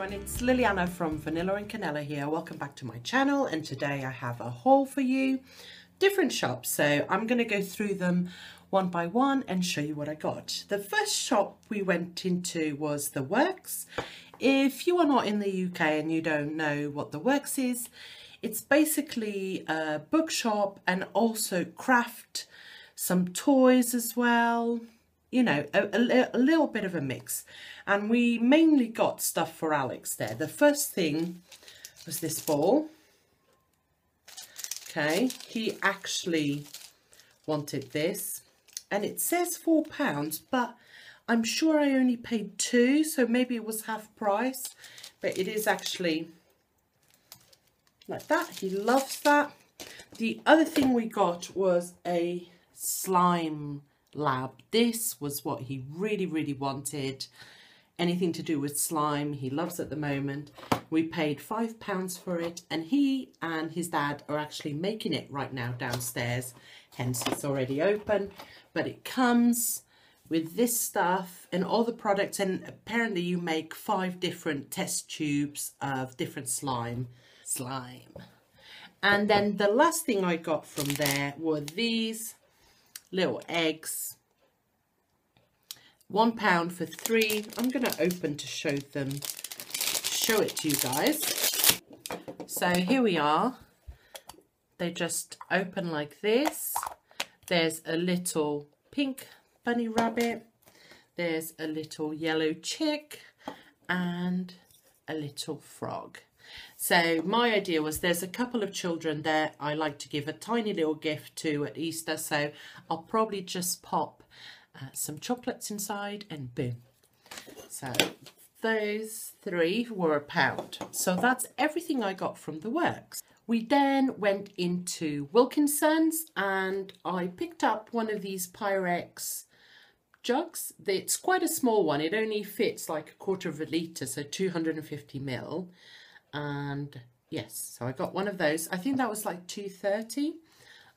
everyone, it's Liliana from Vanillandcanela here. Welcome back to my channel, and today I have a haul for you. Different shops, so I'm going to go through them one by one and show you what I got. The first shop we went into was The Works. If you are not in the UK and you don't know what The Works is, it's basically a bookshop and also craft, some toys as well. You know, a little bit of a mix. And we mainly got stuff for Alex there. The first thing was this ball. Okay, he actually wanted this. And it says £4, but I'm sure I only paid £2, so maybe it was half price. But it is actually like that. He loves that. The other thing we got was a slime lab. This was what he really wanted. Anything to do with slime, he loves at the moment. We paid £5 for it, and he and his dad are actually making it right now downstairs, hence it's already open. But it comes with this stuff and all the products, and apparently you make 5 different test tubes of different slime. And then the last thing I got from there were these little eggs. £1 for 3. I'm going to open to show it to you guys. So here we are. They just open like this. There's a little pink bunny rabbit. There's a little yellow chick and a little frog. So my idea was there's a couple of children there I like to give a tiny little gift to at Easter, so I'll probably just pop some chocolates inside and boom. So those 3 were £1. So that's everything I got from The Works. We then went into Wilkinson's and I picked up one of these Pyrex jugs. It's quite a small one. It only fits like 1/4 of a litre, so 250 ml. And yes, so I got one of those. I think that was like £2.30.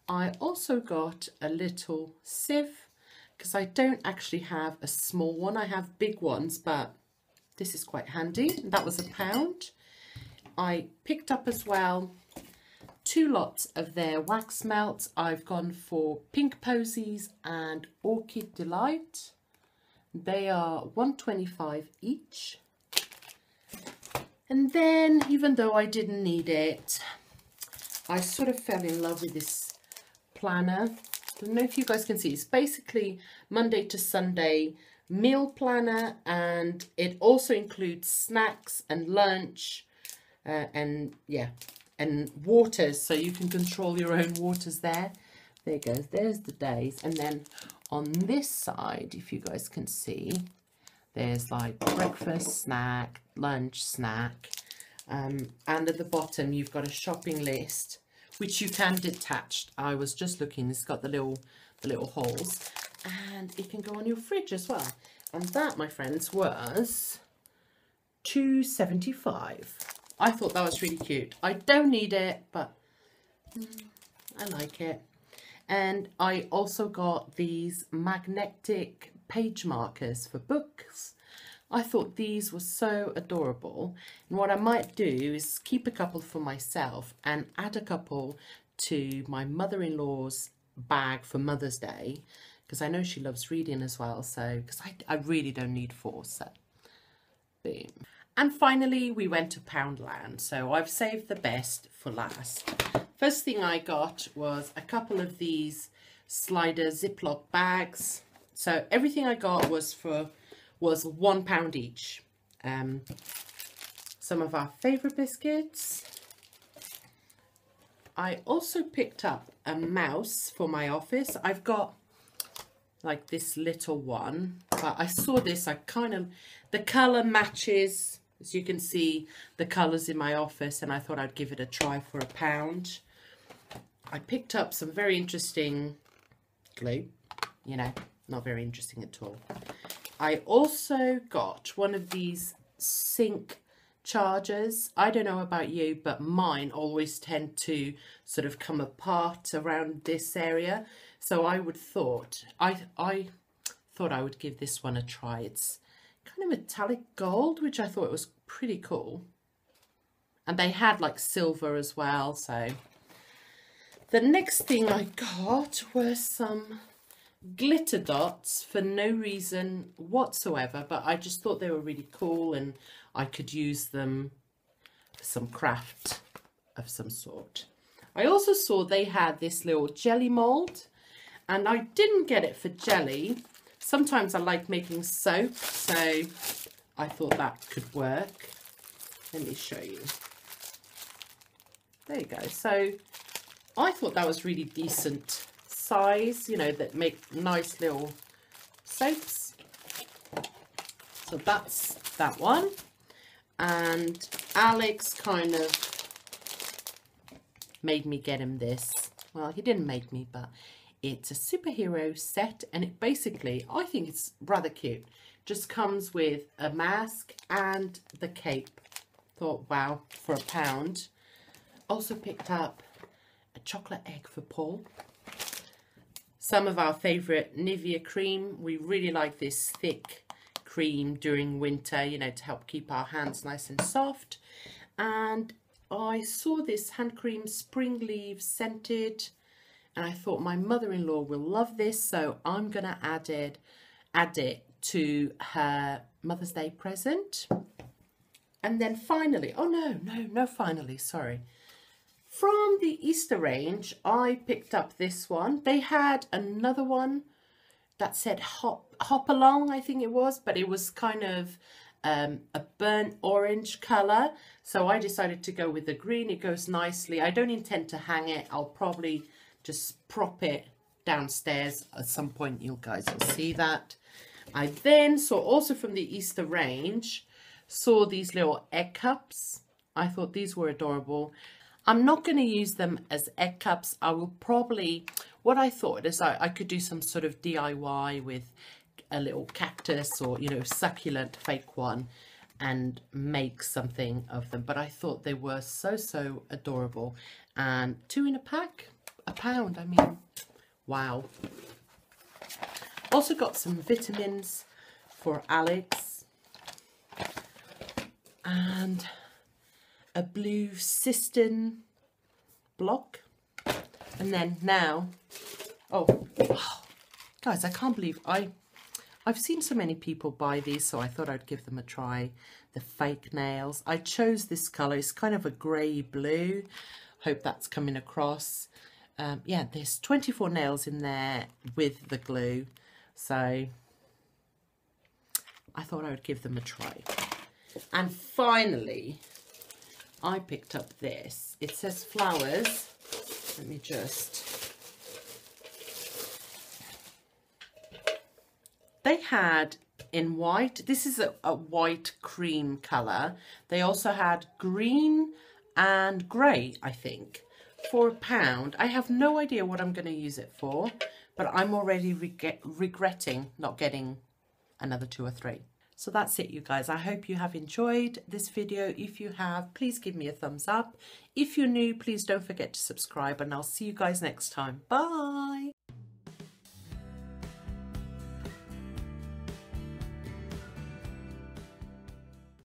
I also got a little sieve, because I don't actually have a small one. I have big ones, but this is quite handy. That was £1. I picked up as well 2 lots of their wax melts. I've gone for Pink Posies and Orchid Delight. They are £1.25 each. And then, even though I didn't need it, I sort of fell in love with this planner. I don't know if you guys can see. It's basically Monday to Sunday meal planner, and it also includes snacks and lunch and waters, so you can control your own waters there. There it goes. There's the days. And then on this side, if you guys can see, there's like breakfast, snack, lunch, snack, and at the bottom you've got a shopping list, which you can detach. I was just looking, it's got the little holes, and it can go on your fridge as well. And that, my friends, was £2.75. I thought that was really cute. I don't need it, but I like it. And I also got these magnetic page markers for books. I thought these were so adorable, and what I might do is keep a couple for myself and add a couple to my mother-in-law's bag for Mother's Day, because I know she loves reading as well, so because I really don't need 4, so boom. And finally we went to Poundland, so I've saved the best for last. First thing I got was a couple of these slider Ziploc bags. So everything I got was £1 each. Some of our favourite biscuits. I also picked up a mouse for my office. I've got like this little one, but I saw this, the colour matches, as you can see, the colours in my office, and I thought I'd give it a try for £1. I picked up some very interesting glue, you know, not very interesting at all. I also got one of these sink chargers. I don't know about you, but mine always tend to sort of come apart around this area. So I thought I would give this one a try. It's kind of metallic gold, which I thought was pretty cool. And they had like silver as well. So the next thing I got were some glitter dots for no reason whatsoever, but I just thought they were really cool and I could use them for some craft of some sort. I also saw they had this little jelly mold, and I didn't get it for jelly. Sometimes I like making soap, so I thought that could work. Let me show you. There you go. So I thought that was really decent size, you know, that make nice little soaps. So that's that one. And Alex kind of made me get him this. Well, he didn't make me, but it's a superhero set, and it basically, I think it's rather cute. Just comes with a mask and the cape. Thought, wow, for £1. Also picked up a chocolate egg for Paul. Some of our favourite Nivea cream. We really like this thick cream during winter, you know, to help keep our hands nice and soft. And I saw this hand cream, Spring Leaves scented, and I thought my mother-in-law will love this, so I'm going to add it to her Mother's Day present. And then finally, oh no, finally, sorry. From the Easter range, I picked up this one. They had another one that said hop along, I think it was, but it was kind of a burnt orange colour. So I decided to go with the green. It goes nicely. I don't intend to hang it. I'll probably just prop it downstairs at some point. You guys will see that. I then saw also from the Easter range, saw these little egg cups. I thought these were adorable. I'm not going to use them as egg cups. I will probably, what I thought is I could do some sort of DIY with a little cactus or, you know, succulent fake one and make something of them. But I thought they were so adorable. And 2 in a pack, £1. I mean, wow. Also got some vitamins for Alex. And a blue cistern block. And then now, oh guys, I can't believe I've seen so many people buy these, so I thought I'd give them a try. The fake nails. I chose this colour. It's kind of a grey blue. Hope that's coming across. Yeah, there's 24 nails in there with the glue. So I thought I would give them a try. And finally, I picked up this. It says flowers. Let me just... They had in white. This is a white cream colour. They also had green and grey, I think, for £1. I have no idea what I'm going to use it for, but I'm already regretting not getting another 2 or 3. So that's it, you guys. I hope you have enjoyed this video. If you have, please give me a thumbs up. If you're new, please don't forget to subscribe, and I'll see you guys next time. Bye.